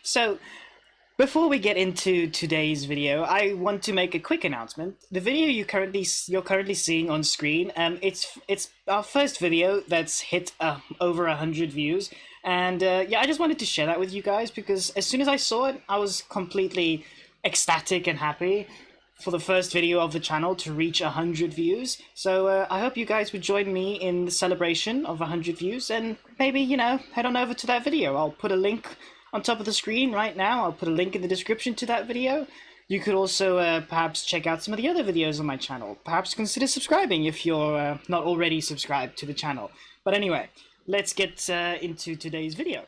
So, before we get into today's video, I want to make a quick announcement. The video you're currently seeing on screen, it's our first video that's hit over 100 views, and yeah, I just wanted to share that with you guys because as soon as I saw it, I was completely ecstatic and happy for the first video of the channel to reach 100 views. So I hope you guys would join me in the celebration of 100 views, and maybe head on over to that video. I'll put a link on top of the screen right now. I'll put a link in the description to that video. You could also perhaps check out some of the other videos on my channel. Perhaps consider subscribing if you're not already subscribed to the channel. But anyway, let's get into today's video.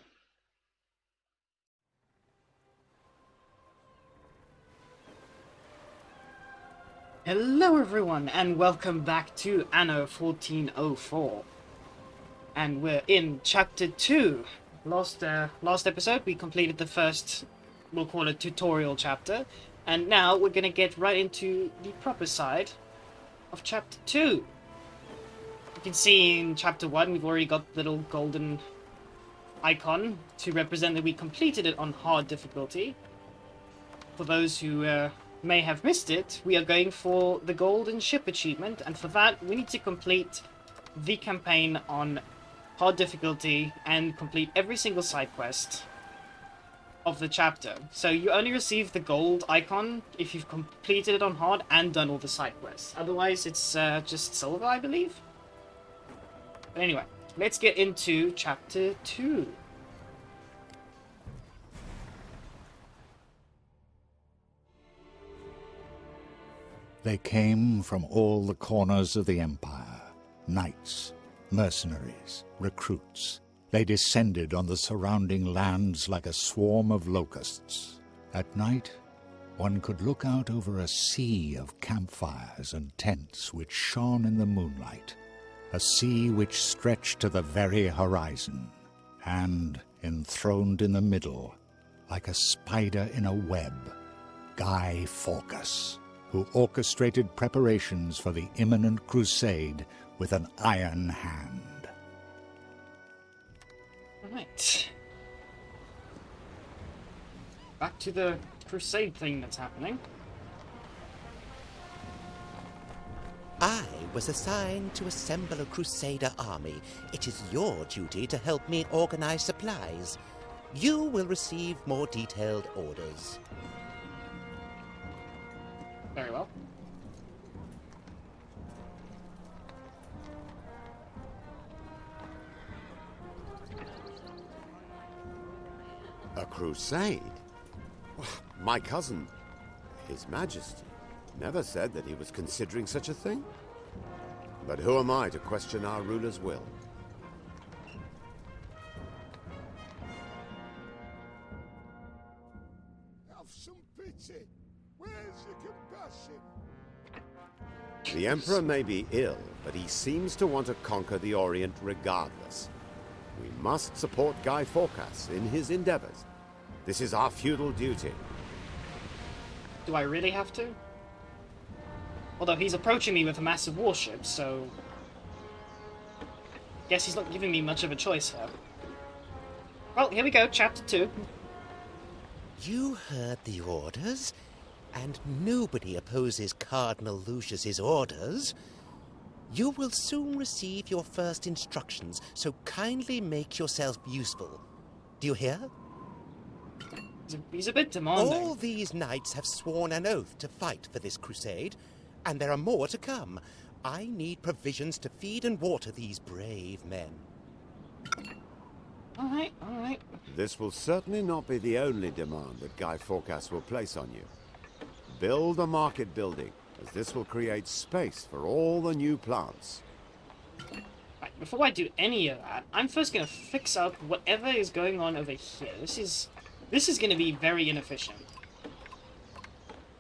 Hello everyone, and welcome back to Anno 1404. And we're in Chapter 2. Last episode, we completed the first, we'll call it tutorial chapter. And now we're going to get right into the proper side of Chapter 2. You can see in Chapter 1, we've already got the little golden icon to represent that we completed it on hard difficulty. For those who may have missed it, we are going for the golden ship achievement, and for that we need to complete the campaign on hard difficulty and complete every single side quest of the chapter. So you only receive the gold icon if you've completed it on hard and done all the side quests. Otherwise it's just silver, I believe. But anyway, let's get into Chapter 2. They came from all the corners of the Empire. Knights, mercenaries, recruits. They descended on the surrounding lands like a swarm of locusts. At night, one could look out over a sea of campfires and tents which shone in the moonlight. A sea which stretched to the very horizon. And, enthroned in the middle, like a spider in a web, Guy Forcas, who orchestrated preparations for the imminent crusade with an iron hand. Right. Back to the crusade thing that's happening. I was assigned to assemble a crusader army. It is your duty to help me organize supplies. You will receive more detailed orders. Very well. A crusade? Well, my cousin, His Majesty, never said that he was considering such a thing. But who am I to question our ruler's will? Have some pity. Where's the compassion? The Emperor may be ill, but he seems to want to conquer the Orient regardless. We must support Guy Forcas in his endeavors. This is our feudal duty. Do I really have to? Although he's approaching me with a massive warship, so guess he's not giving me much of a choice here. Well, here we go, Chapter 2. You heard the orders, and nobody opposes Cardinal Lucius's orders. You will soon receive your first instructions, so kindly make yourself useful. Do you hear? He's a bit demanding. All these knights have sworn an oath to fight for this crusade, and there are more to come. I need provisions to feed and water these brave men. Alright, alright. This will certainly not be the only demand that Guy Forcas will place on you. Build a market building, as this will create space for all the new plants. Right, before I do any of that, I'm first going to fix up whatever is going on over here. This is going to be very inefficient.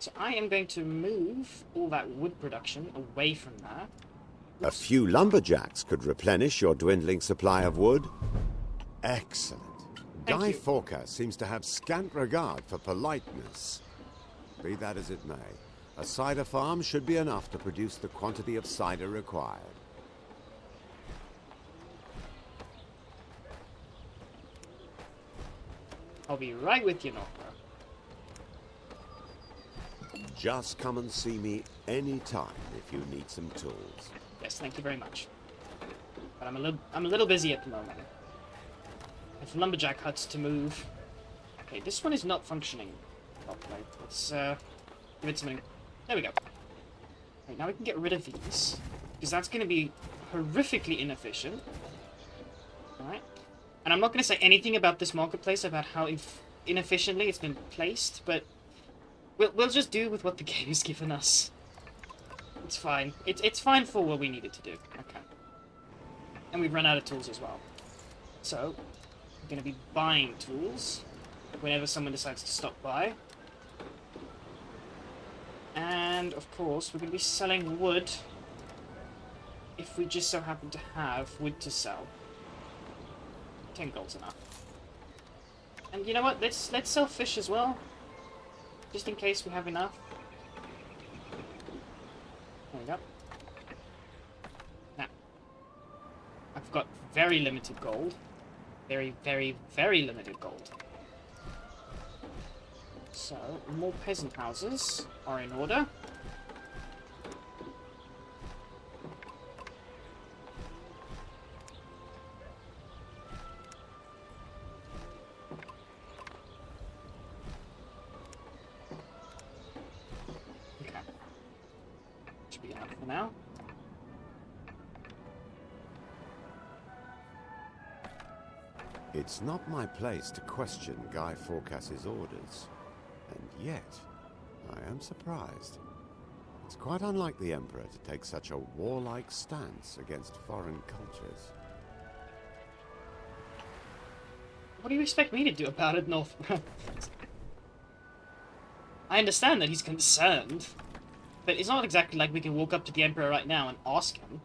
So I am going to move all that wood production away from that. A few lumberjacks could replenish your dwindling supply of wood. Excellent. Thank Guy you. Forcas seems to have scant regard for politeness. Be that as it may, a cider farm should be enough to produce the quantity of cider required. I'll be right with you, Northborough. Just come and see me anytime if you need some tools. Yes, thank you very much. But I'm a little busy at the moment. I have lumberjack huts to move. Okay, this one is not functioning properly. Let's give it something. There we go. Okay, now we can get rid of these, because that's going to be horrifically inefficient. Alright. And I'm not going to say anything about this marketplace, about how inefficiently it's been placed, but we'll just do with what the game has given us. It's fine. It's fine for what we needed to do. Okay. And we've run out of tools as well. So, we're going to be buying tools whenever someone decides to stop by. And, of course, we're going to be selling wood if we just so happen to have wood to sell. 10 gold's enough. And you know what? Let's sell fish as well. Just in case we have enough. There we go. Now, I've got very limited gold. Very, very, very limited gold. So, more peasant houses are in order. Okay. Should be enough for now. It's not my place to question Guy Forcas's orders. And yet, I am surprised. It's quite unlike the Emperor to take such a warlike stance against foreign cultures. What do you expect me to do about it, North? I understand that he's concerned, but it's not exactly like we can walk up to the Emperor right now and ask him.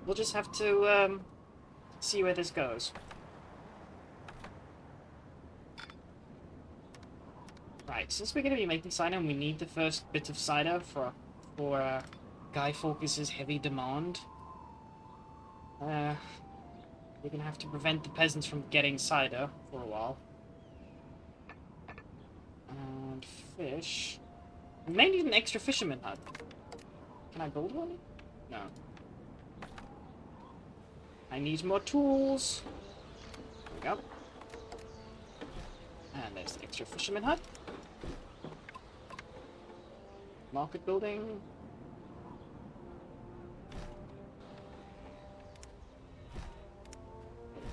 We'll just have to, see where this goes. Right, since we're going to be making cider and we need the first bit of cider for Guy Fawkes's heavy demand, we're going to have to prevent the peasants from getting cider for a while. And fish. We may need an extra fisherman hut. Can I build one? No. I need more tools. There we go. And there's the extra fisherman hut. Market building.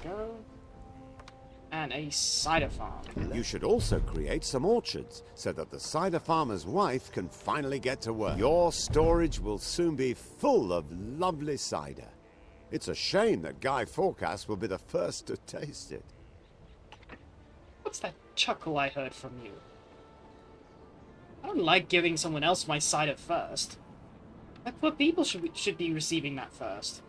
There we go. And a cider farm. You should also create some orchards, so that the cider farmer's wife can finally get to work. Your storage will soon be full of lovely cider. It's a shame that Guy Forcas will be the first to taste it. What's that chuckle I heard from you? I don't like giving someone else my cider first. Like, poor people should be receiving that first.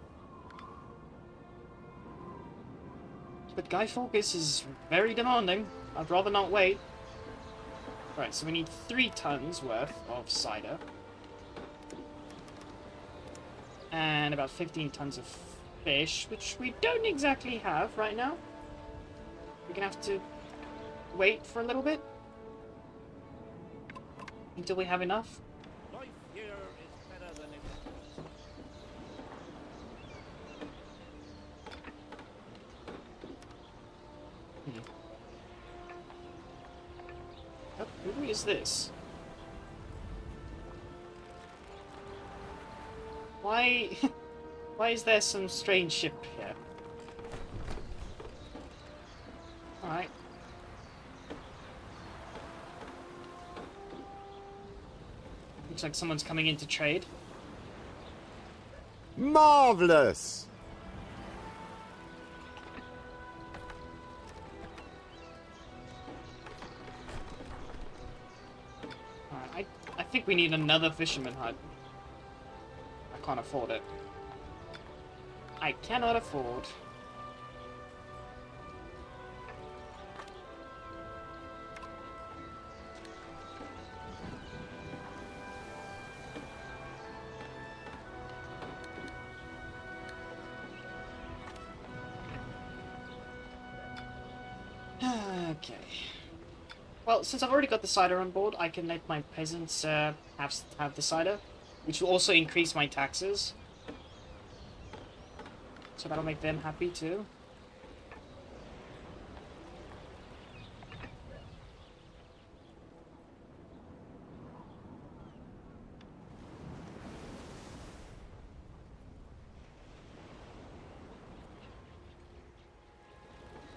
But Guy Fawkes is very demanding. I'd rather not wait. Right, so we need 3 tons worth of cider. And about 15 tons of fish, which we don't exactly have right now. We're gonna have to wait for a little bit until we have enough. Life here is better than it was. Oh, who is this? Why is there some strange ship here? Alright. Looks like someone's coming in to trade. Marvelous! Alright, I think we need another fisherman hut. I can't afford it. I cannot afford. Okay. Well, since I've already got the cider on board, I can let my peasants have the cider, which will also increase my taxes. So that'll make them happy too.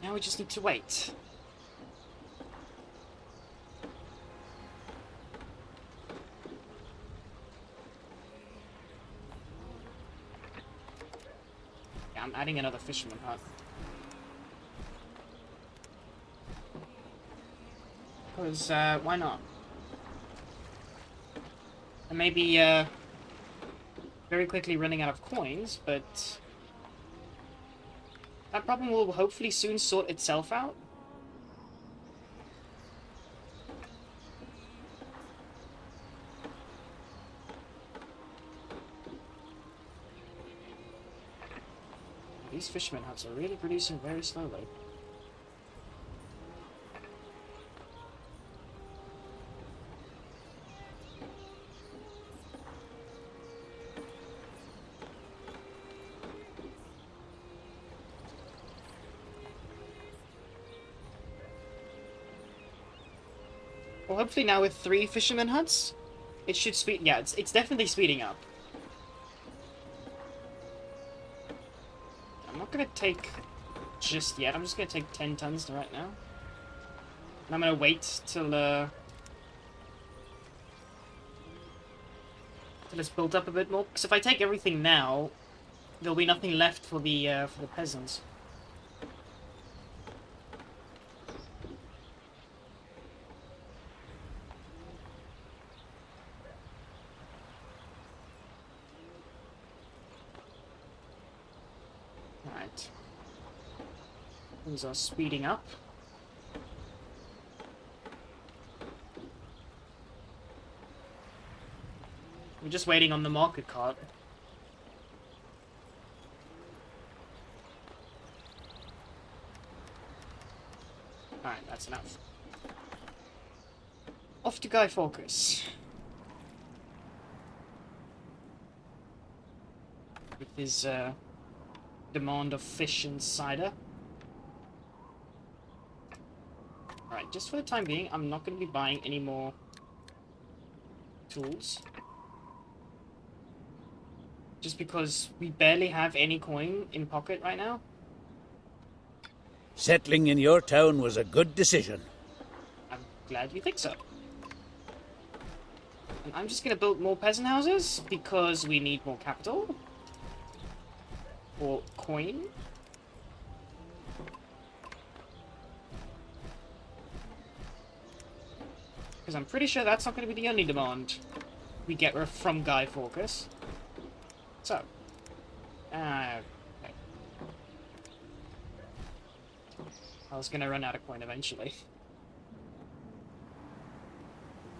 Now we just need to wait. Yeah, I'm adding another fisherman hut. Because, why not? I may be, very quickly running out of coins, but that problem will hopefully soon sort itself out. These fisherman huts are really producing very slowly. Well, hopefully now with 3 fisherman huts, it should speed. Yeah, it's definitely speeding up. I'm not gonna take just yet. I'm just gonna take 10 tons right now, and I'm gonna wait till it's built up a bit more. Because if I take everything now, there'll be nothing left for the peasants. Alright. Things are speeding up. I'm just waiting on the market cart. Alright, that's enough. Off to Guy Fawkes. With his, demand of fish and cider. Alright, just for the time being, I'm not going to be buying any more tools. Just because we barely have any coin in pocket right now. Settling in your town was a good decision. I'm glad you think so. And I'm just going to build more peasant houses because we need more capital. Or coin. Because I'm pretty sure that's not going to be the only demand we get from Guy Fawkes. So. Okay. I was going to run out of coin eventually.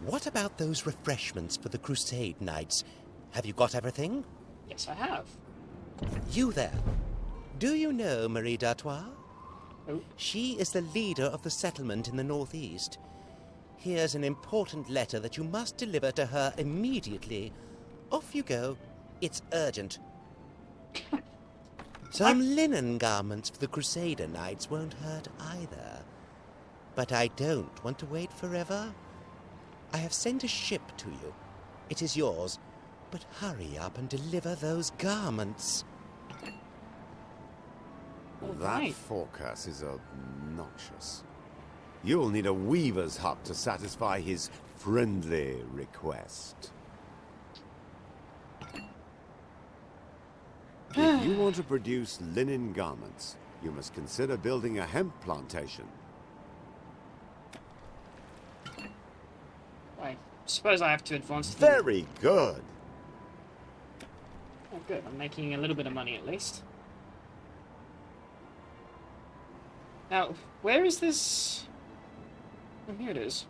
What about those refreshments for the Crusade Knights? Have you got everything? Yes, I have. You there. Do you know Marie d'Artois? Oh. She is the leader of the settlement in the northeast. Here's an important letter that you must deliver to her immediately. Off you go. It's urgent. Some linen garments for the Crusader Knights won't hurt either. But I don't want to wait forever. I have sent a ship to you. It is yours. But hurry up and deliver those garments. That forecast is obnoxious. You'll need a weaver's hut to satisfy his friendly request. If you want to produce linen garments, you must consider building a hemp plantation. I suppose I have to advance to Very good. Oh, good. I'm making a little bit of money at least. Now, where is this? Oh, here it is.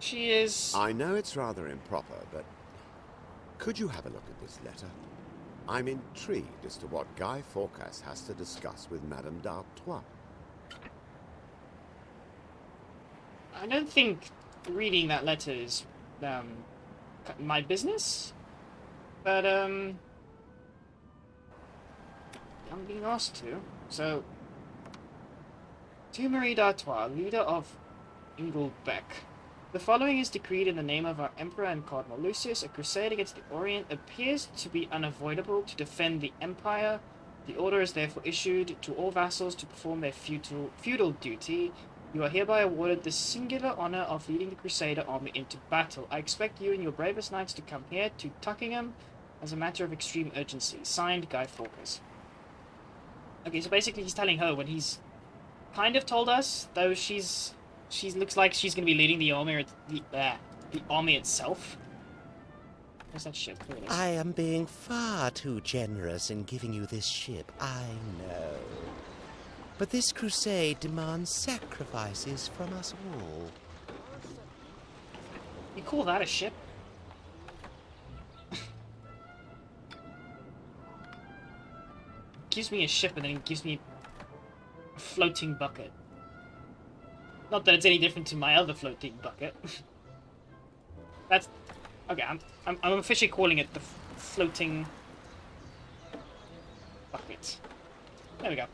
She is... I know it's rather improper, but could you have a look at this letter? I'm intrigued as to what Guy Fawkes has to discuss with Madame d'Artois. I don't think reading that letter is my business, but I'm being asked to. So, to Marie d'Artois, leader of Ingolbeck. The following is decreed in the name of our Emperor and Cardinal Lucius. A crusade against the Orient appears to be unavoidable to defend the Empire. The order is therefore issued to all vassals to perform their feudal duty. You are hereby awarded the singular honor of leading the Crusader army into battle. I expect you and your bravest knights to come here to Tuckingham as a matter of extreme urgency. Signed, Guy Fawkes. Okay, so basically he's telling her when he's kind of told us, though she looks like she's going to be leading the army, the army itself. Where's that ship? Here it is. I am being far too generous in giving you this ship, I know. But this crusade demands sacrifices from us all. You call that a ship? Gives me a ship and then it gives me a floating bucket. Not that it's any different to my other floating bucket. That's okay. I'm officially calling it the floating bucket. There we go.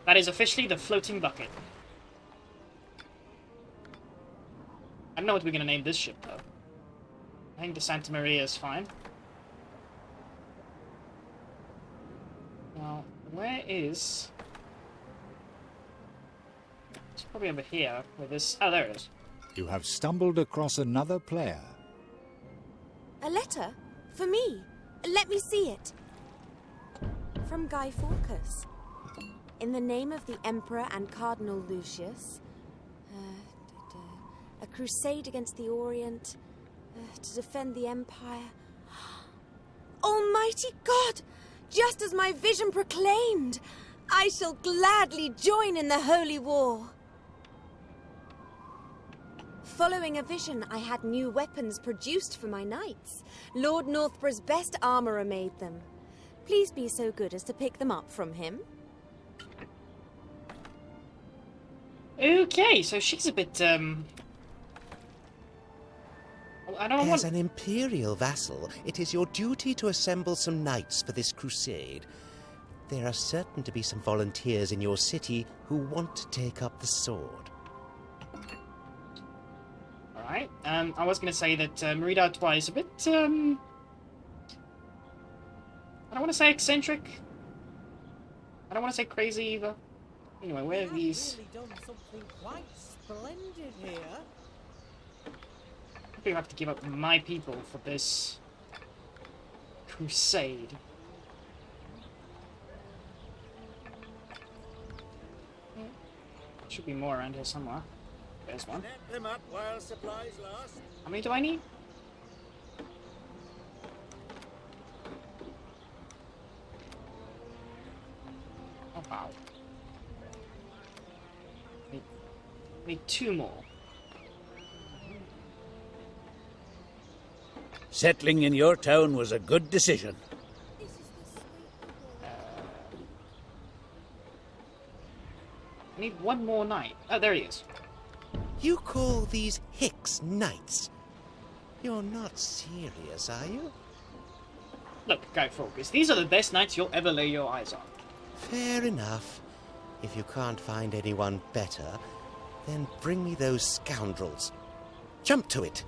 That is officially the floating bucket. I don't know what we're gonna name this ship though. I think the Santa Maria is fine. Now, where is? It's probably over here with this. Oh, there it is. You have stumbled across another player. A letter? For me? Let me see it. From Guy Fawkes. In the name of the Emperor and Cardinal Lucius, a crusade against the Orient, to defend the Empire. Almighty God! Just as my vision proclaimed, I shall gladly join in the holy war. Following a vision, I had new weapons produced for my knights. Lord Northborough's best armourer made them. Please be so good as to pick them up from him. Okay, so she's a bit, I don't want... As an imperial vassal, it is your duty to assemble some knights for this crusade. There are certain to be some volunteers in your city who want to take up the sword. Alright, I was going to say that Marie d'Artois is a bit, I don't want to say eccentric. I don't want to say crazy either. Anyway, where are these? Really done something quite splendid here. I think I have to give up my people for this crusade. Should be more around here somewhere. There's one. Net them up while supplies last. How many do I need? Oh wow. Need two more. Settling in your town was a good decision. I need one more knight. Oh, there he is. You call these Hicks knights? You're not serious, are you? Look, Guy Fawkes, these are the best knights you'll ever lay your eyes on. Fair enough. If you can't find anyone better, then bring me those scoundrels. Jump to it.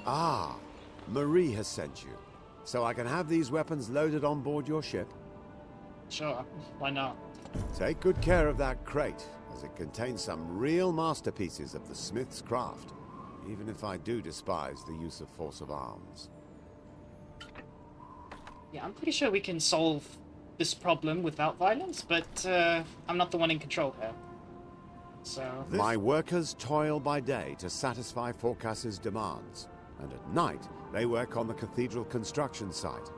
Ah, Marie has sent you. So I can have these weapons loaded on board your ship? Sure, why not? Take good care of that crate, as it contains some real masterpieces of the smith's craft, even if I do despise the use of force of arms. Yeah, I'm pretty sure we can solve this problem without violence, but I'm not the one in control here. So... My workers toil by day to satisfy Forcas's demands, and at night they work on the cathedral construction site.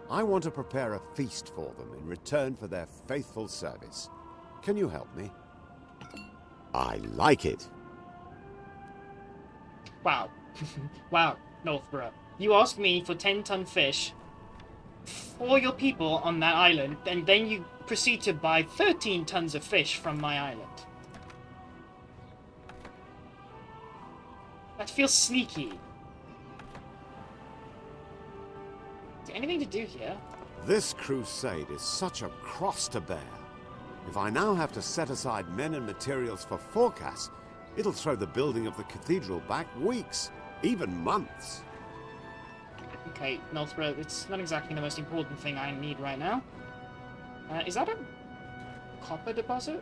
I want to prepare a feast for them in return for their faithful service. Can you help me? I like it. Wow. Wow, Northborough. You asked me for 10-ton fish for your people on that island, and then you proceed to buy 13 tons of fish from my island. That feels sneaky. Is there anything to do here? This crusade is such a cross to bear. If I now have to set aside men and materials for forcas, it'll throw the building of the cathedral back weeks, even months. Okay, Northborough, it's not exactly the most important thing I need right now. Is that a copper deposit?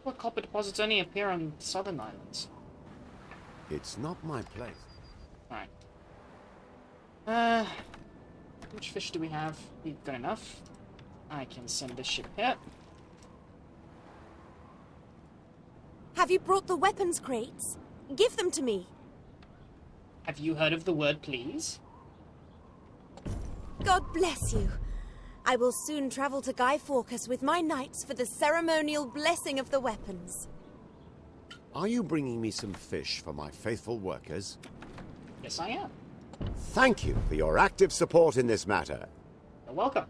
What copper deposits only appear on southern islands? It's not my place. Alright. Which fish do we have? We've got enough. I can send this ship here. Have you brought the weapons crates? Give them to me. Have you heard of the word please? God bless you. I will soon travel to Guy Fawkes with my knights for the ceremonial blessing of the weapons. Are you bringing me some fish for my faithful workers? Yes, I am. Thank you for your active support in this matter. You're welcome.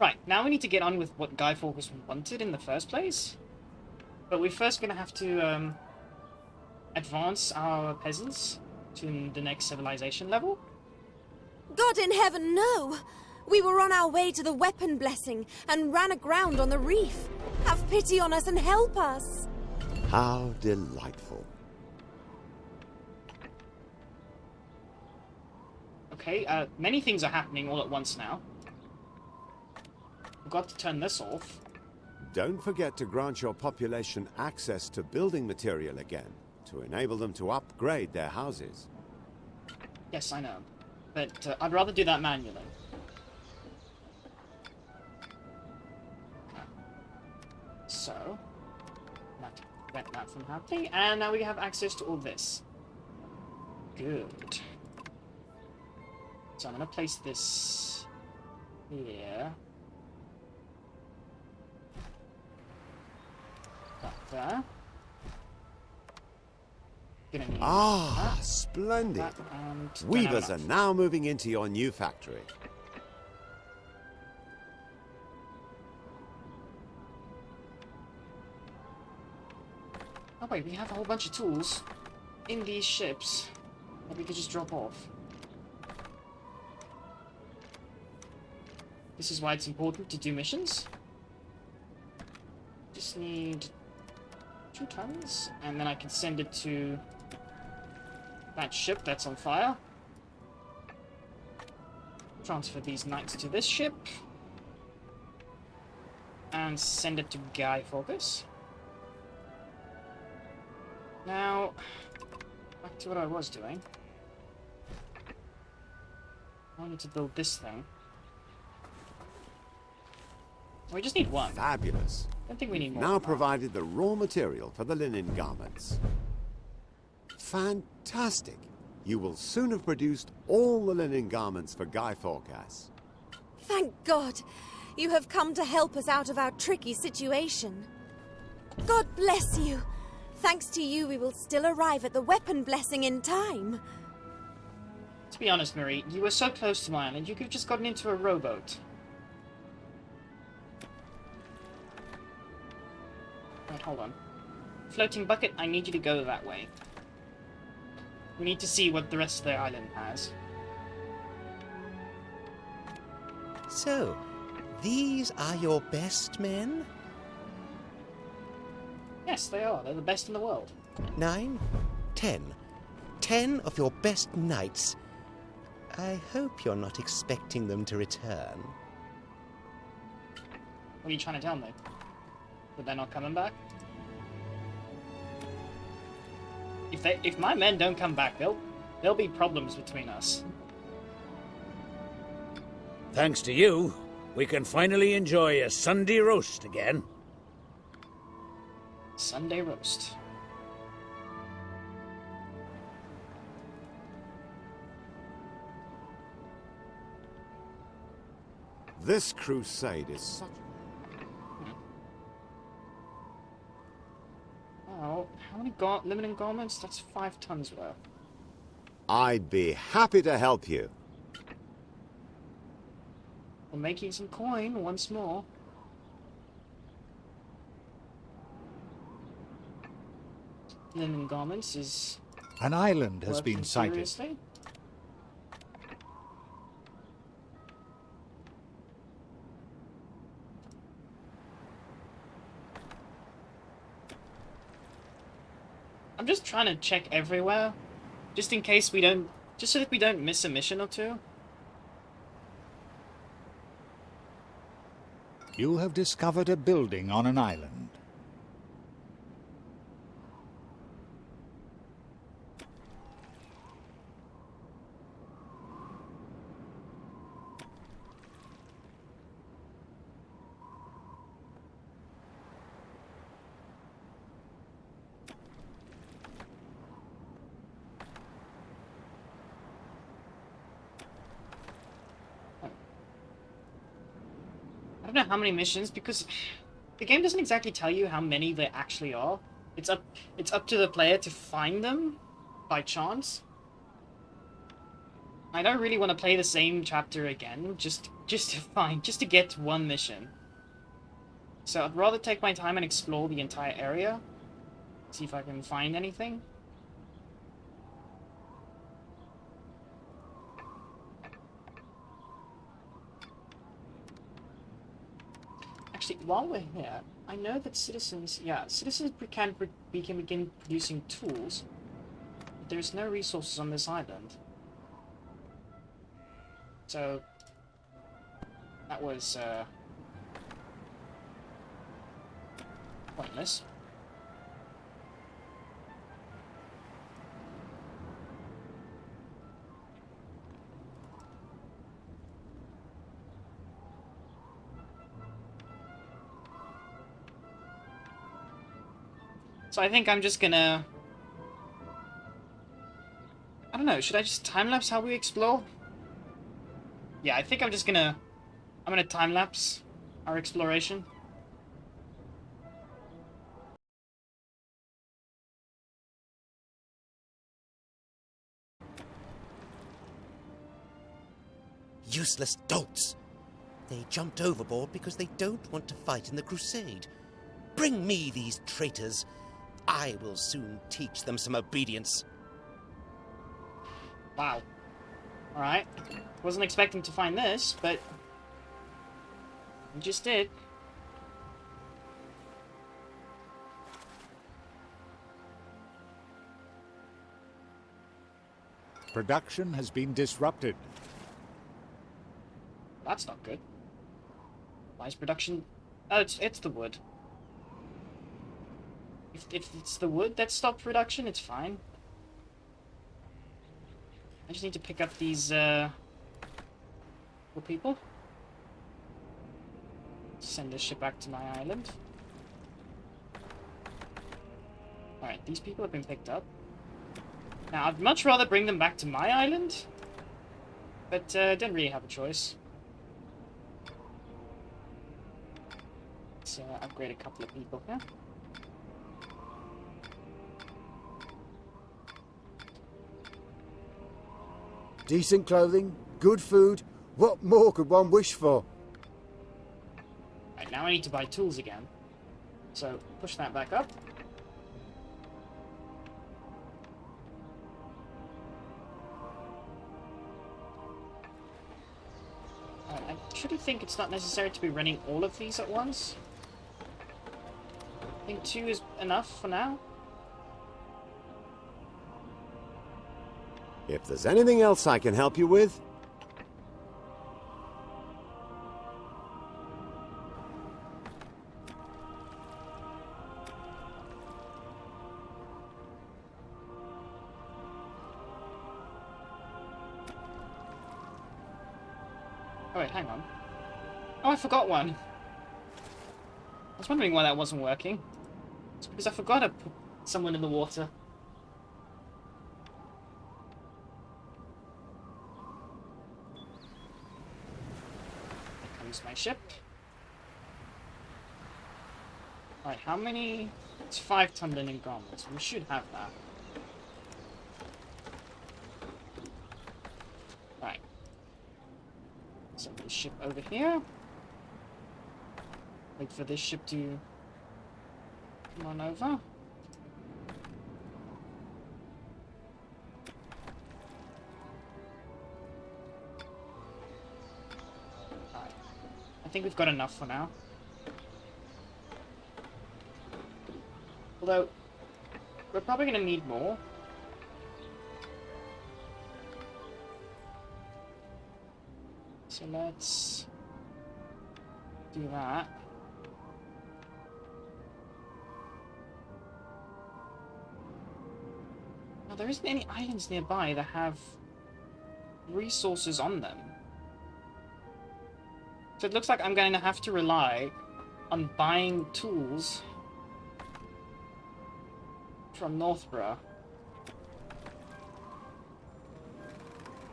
Right, now we need to get on with what Guy Fawkes wanted in the first place. But we're first going to have to advance our peasants to the next civilization level. God in heaven, no! We were on our way to the weapon blessing and ran aground on the reef. Have pity on us and help us. How delightful. Okay, many things are happening all at once now. We've got to turn this off. Don't forget to grant your population access to building material again, to enable them to upgrade their houses. Yes, I know. But I'd rather do that manually. So, that prevent that from happening, and now we have access to all this. Good. So I'm going to place this here. That there. Gonna need that, Splendid. that, and don't have Weavers are enough. now moving into your new factory. Oh wait, we have a whole bunch of tools in these ships that we could just drop off. This is why it's important to do missions. Just need 2 tons, and then I can send it to that ship that's on fire. Transfer these knights to this ship. And send it to Guy Fawkes. Now, back to what I was doing. I need to build this thing. We just need one. Fabulous. I don't think we need more. Now than that. provided the raw material for the linen garments. Fantastic. You will soon have produced all the linen garments for Guy Fawkes. Thank God. You have come to help us out of our tricky situation. God bless you. Thanks to you, we will still arrive at the weapon blessing in time. To be honest, Marie, you were so close to my island, you could have just gotten into a rowboat. Right, hold on. Floating bucket, I need you to go that way. We need to see what the rest of the island has. So, these are your best men? Yes, they are. They're the best in the world. 9, 10. 10 of your best knights. I hope you're not expecting them to return. What are you trying to tell me? That they're not coming back? If my men don't come back, there'll be problems between us. Thanks to you, we can finally enjoy a Sunday roast again. Sunday roast. This crusade is such... Oh, how many limited garments? That's 5 tons worth. I'd be happy to help you. We're making some coin once more. linen garments is An island has working been sighted. furiously. I'm just trying to check everywhere, just in case we don't, just so that we don't miss a mission or two. You have discovered a building on an island. I don't know how many missions, because the game doesn't exactly tell you how many there actually are. It's up to the player to find them by chance. I don't really want to play the same chapter again, just to get one mission. So I'd rather take my time and explore the entire area, see if I can find anything. Actually, while we're here, I know that citizens can begin producing tools, but there's no resources on this island. So that was pointless. So I think I'm just gonna... I don't know, should I just time-lapse how we explore? Yeah, I think I'm just gonna... I'm gonna time-lapse our exploration. Useless dolts! They jumped overboard because they don't want to fight in the crusade. Bring me these traitors. I will soon teach them some obedience. Wow. Alright. Wasn't expecting to find this, but... we just did. Production has been disrupted. That's not good. Why is production... oh, it's the wood. If it's the wood that stopped production, it's fine. I just need to pick up these, poor people. Send this ship back to my island. Alright, these people have been picked up. Now, I'd much rather bring them back to my island, but didn't really have a choice. Let's upgrade a couple of people here. Decent clothing, good food. What more could one wish for? Right, now I need to buy tools again. So, push that back up. I actually think it's not necessary to be running all of these at once. I think 2 is enough for now. If there's anything else I can help you with... Oh wait, hang on. Oh, I forgot one. I was wondering why that wasn't working. It's because I forgot to put someone in the water. Here comes my ship. Alright, how many? It's 5-ton linen garments. We should have that. Right. Send this ship over here. Wait for this ship to come on over. I think we've got enough for now. Although, we're probably going to need more. So let's do that. Now, there isn't any islands nearby that have resources on them. So it looks like I'm going to have to rely on buying tools from Northborough.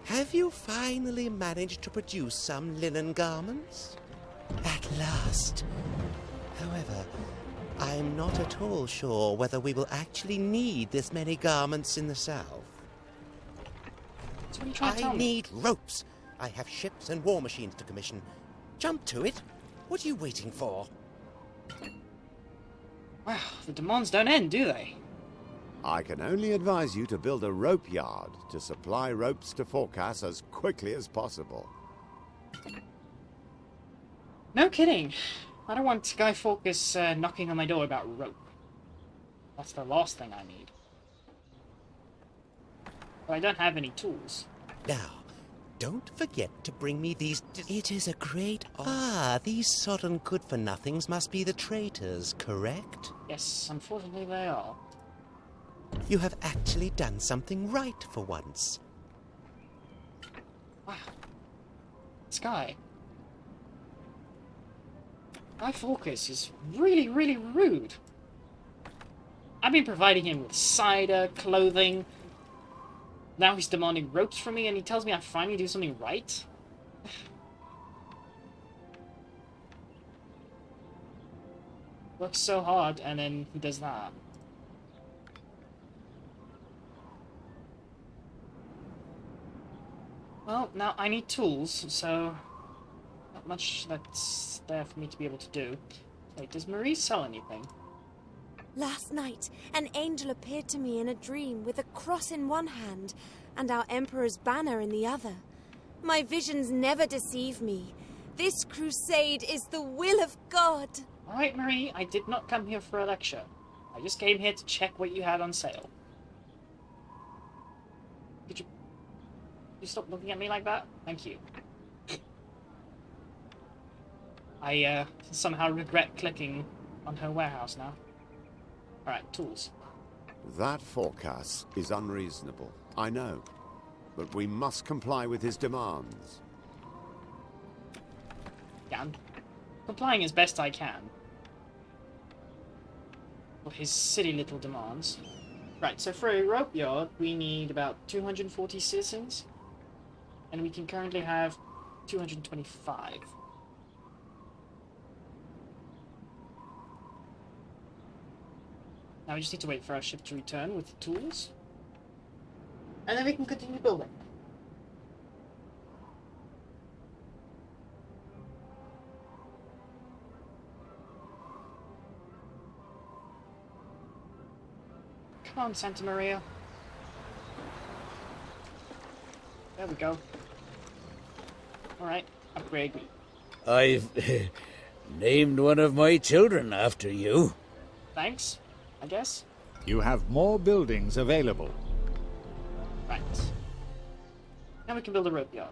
Have you finally managed to produce some linen garments? At last. However, I'm not at all sure whether we will actually need this many garments in the south. So what are you trying to tell I me? need ropes. I have ships and war machines to commission. Jump to it. What are you waiting for? Wow, the demands don't end, do they? I can only advise you to build a rope yard to supply ropes to forcas as quickly as possible. No kidding. I don't want Guy Fawkes knocking on my door about rope. That's the last thing I need. But I don't have any tools. Now, don't forget to bring me these... It is a great... Ah, these sodden good-for-nothings must be the traitors, correct? Yes, unfortunately they are. You have actually done something right for once. Wow. This guy. Guy Fawkes is really, really rude. I've been providing him with cider, clothing. Now he's demanding ropes from me and he tells me I finally do something right? Works so hard and then he does that. Well, now I need tools, so not much that's there for me to be able to do. Wait, does Marie sell anything? Last night, an angel appeared to me in a dream with a cross in one hand and our Emperor's banner in the other. My visions never deceive me. This crusade is the will of God. Alright, Marie, I did not come here for a lecture. I just came here to check what you had on sale. Could you stop looking at me like that? Thank you. I somehow regret clicking on her warehouse now. Alright, tools. That forecast is unreasonable, I know. But we must comply with his demands. Yeah, I'm complying as best I can. For his silly little demands. Right, so for a rope yard, we need about 240 citizens. And we can currently have 225. Now we just need to wait for our ship to return with the tools. And then we can continue building. Come on, Santa Maria. There we go. Alright, upgrade. I've named one of my children after you. Thanks, I guess. You have more buildings available. Right. Now we can build a rope yard.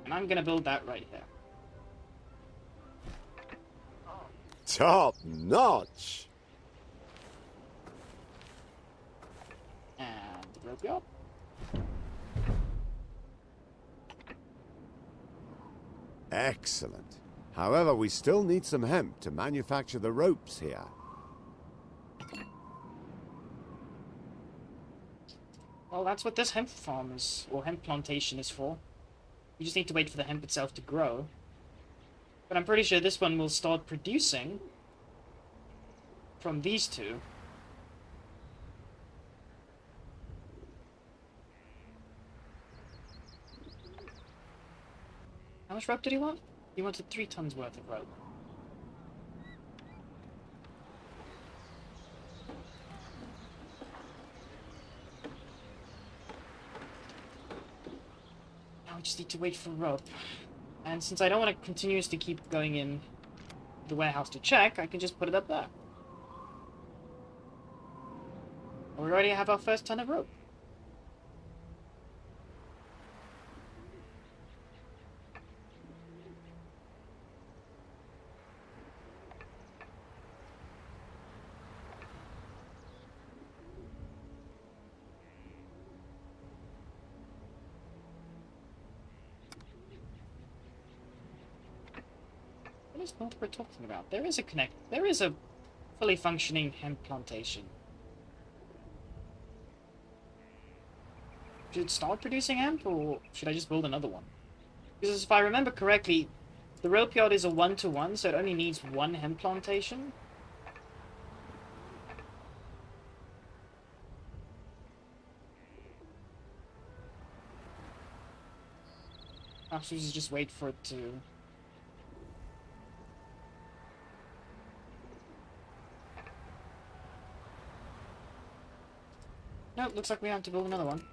And I'm gonna build that right here. Top notch! And the rope yard. Excellent. However, we still need some hemp to manufacture the ropes here. Well, that's what this hemp farm is, or hemp plantation is for. We just need to wait for the hemp itself to grow. But I'm pretty sure this one will start producing from these two. How much rope did he want? He wanted 3 tons worth of rope. Now we just need to wait for rope. And since I don't want to continuously keep going in the warehouse to check, I can just put it up there. We already have our first ton of rope. What is Northborough talking about? There is a fully functioning hemp plantation. Should it start producing hemp, or should I just build another one? Because if I remember correctly, the rope yard is a 1-to-1, so it only needs one hemp plantation. Perhaps we should just wait for it to... Nope, looks like we have to build another one.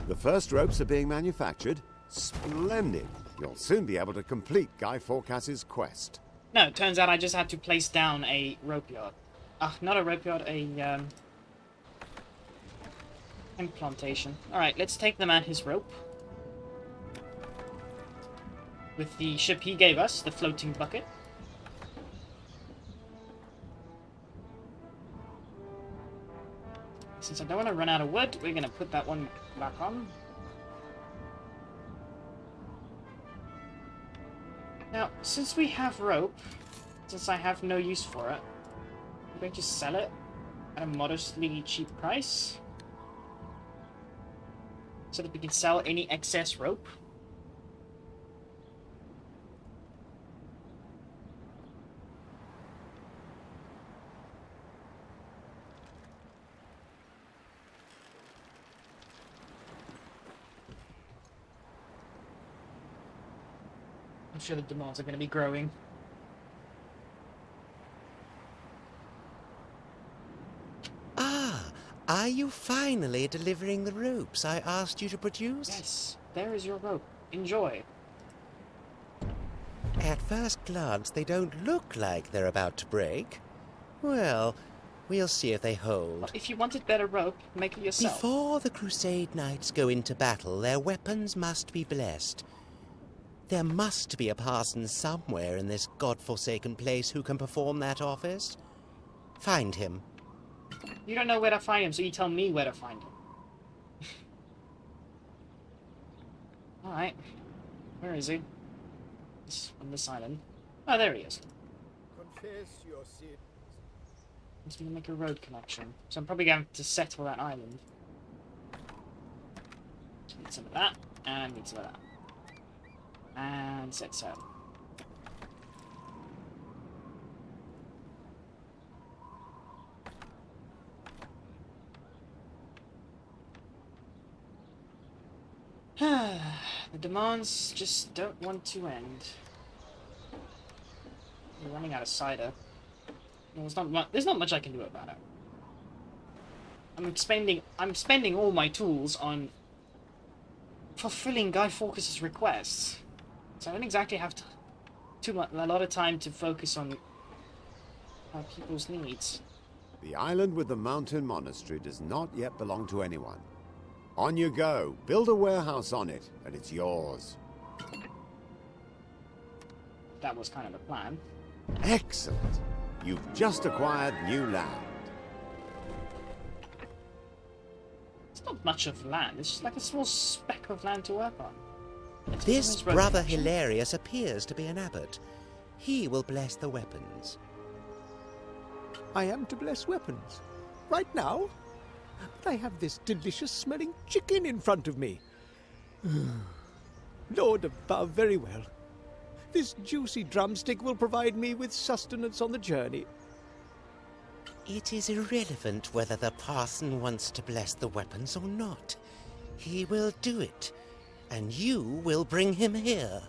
The first ropes are being manufactured. Splendid. You'll soon be able to complete Guy Forcas's quest. No, it turns out I just had to place down a rope yard. Not a rope yard, a hemp plantation. Alright, let's take the man his rope. With the ship he gave us, the floating bucket. Since I don't want to run out of wood, we're going to put that one back on. Now, since we have rope, since I have no use for it, I'm going to sell it at a modestly cheap price. So that we can sell any excess rope. I'm sure the demands are going to be growing. Ah, are you finally delivering the ropes I asked you to produce? Yes, there is your rope. Enjoy. At first glance, they don't look like they're about to break. Well, we'll see if they hold. Well, if you wanted better rope, make it yourself. Before the Crusade Knights go into battle, their weapons must be blessed. There must be a parson somewhere in this godforsaken place who can perform that office. Find him. You don't know where to find him, so you tell me where to find him. Alright. Where is he? He's on this island. Oh, there he is. Confess your sins. Let's make a road connection. So I'm probably going to settle that island. Need some of that, and need some of that. And set sail. The demands just don't want to end. We're running out of cider. Well, there's not much I can do about it. I'm spending all my tools on fulfilling Guy Fawkes's requests. So I don't exactly have a lot of time to focus on people's needs. The island with the mountain monastery does not yet belong to anyone. On you go. Build a warehouse on it, and it's yours. That was kind of the plan. Excellent. You've just acquired new land. It's not much of land. It's just like a small speck of land to work on. This brother Hilarious appears to be an abbot. He will bless the weapons. I am to bless weapons. Right now? But I have this delicious-smelling chicken in front of me. Lord above, very well. This juicy drumstick will provide me with sustenance on the journey. It is irrelevant whether the parson wants to bless the weapons or not. He will do it, and you will bring him here.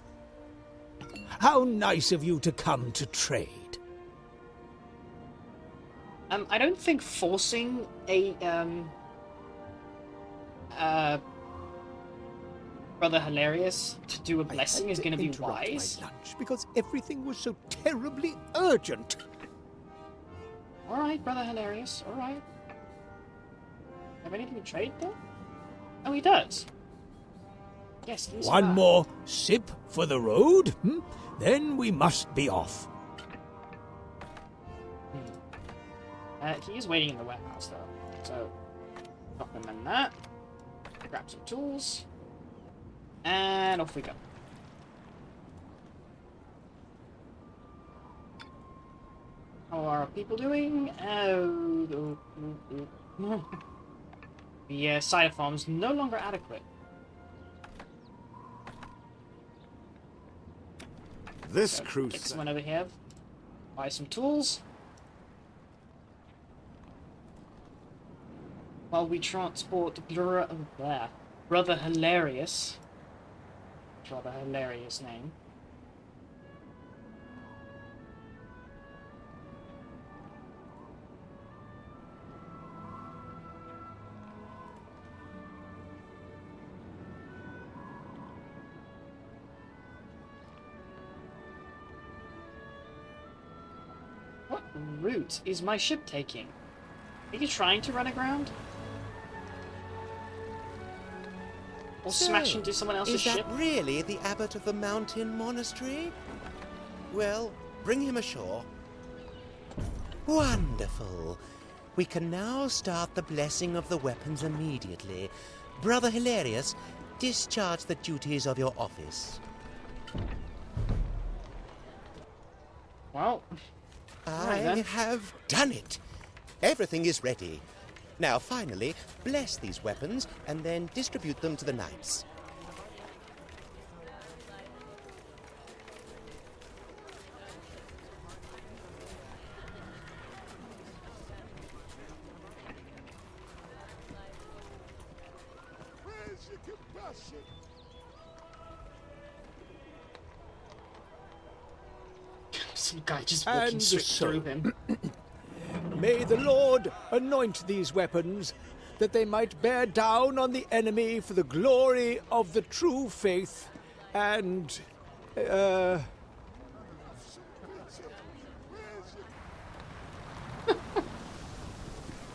How nice of you to come to trade. I don't think forcing a Brother Hilarious to do a blessing is I going to be interrupt wise. my lunch because everything was so terribly urgent. Alright, Brother Hilarious, alright. Have anything to trade, though? Oh, he does. Yes, he's One back. more sip for the road, then we must be off. He is waiting in the warehouse, though. So, drop him in that. Grab some tools. And off we go. How are our people doing? Oh, the cider farm is no longer adequate. This So, cruise. get someone over here. Buy some tools. While we transport Brother Hilarious. Rather hilarious name. What route is my ship taking? Are you trying to run aground? Or smash into someone else's is ship? that really the abbot of the mountain monastery? Well, bring him ashore. Wonderful. We can now start the blessing of the weapons immediately. Brother Hilarious, discharge the duties of your office. Well, I then. have done it. Everything is ready. Now, finally, bless these weapons and then distribute them to the knights. Where's your compassion? some guy just walking And straight so- through him. May the Lord anoint these weapons, that they might bear down on the enemy for the glory of the true faith, and,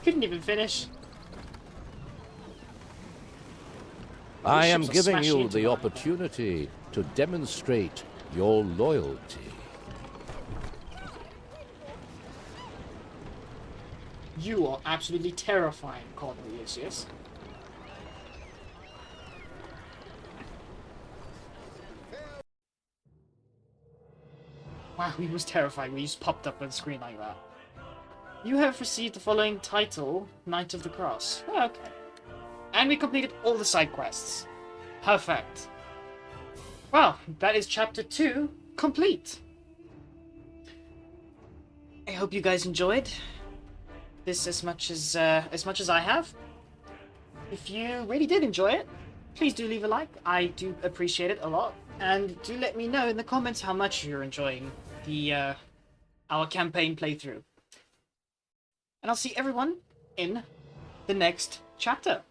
Couldn't even finish. I am ships are giving smashing you into the one another. opportunity to demonstrate your loyalty. You are absolutely terrifying, Cornelius, yes? Wow, he was terrifying when he just popped up on the screen like that. You have received the following title, Knight of the Cross. Oh, okay. And we completed all the side quests. Perfect. Well, that is chapter 2 complete. I hope you guys enjoyed this as much as I have. If you really did enjoy it, please do leave a like. I do appreciate it a lot, and do let me know in the comments how much you're enjoying the our campaign playthrough. And I'll see everyone in the next chapter.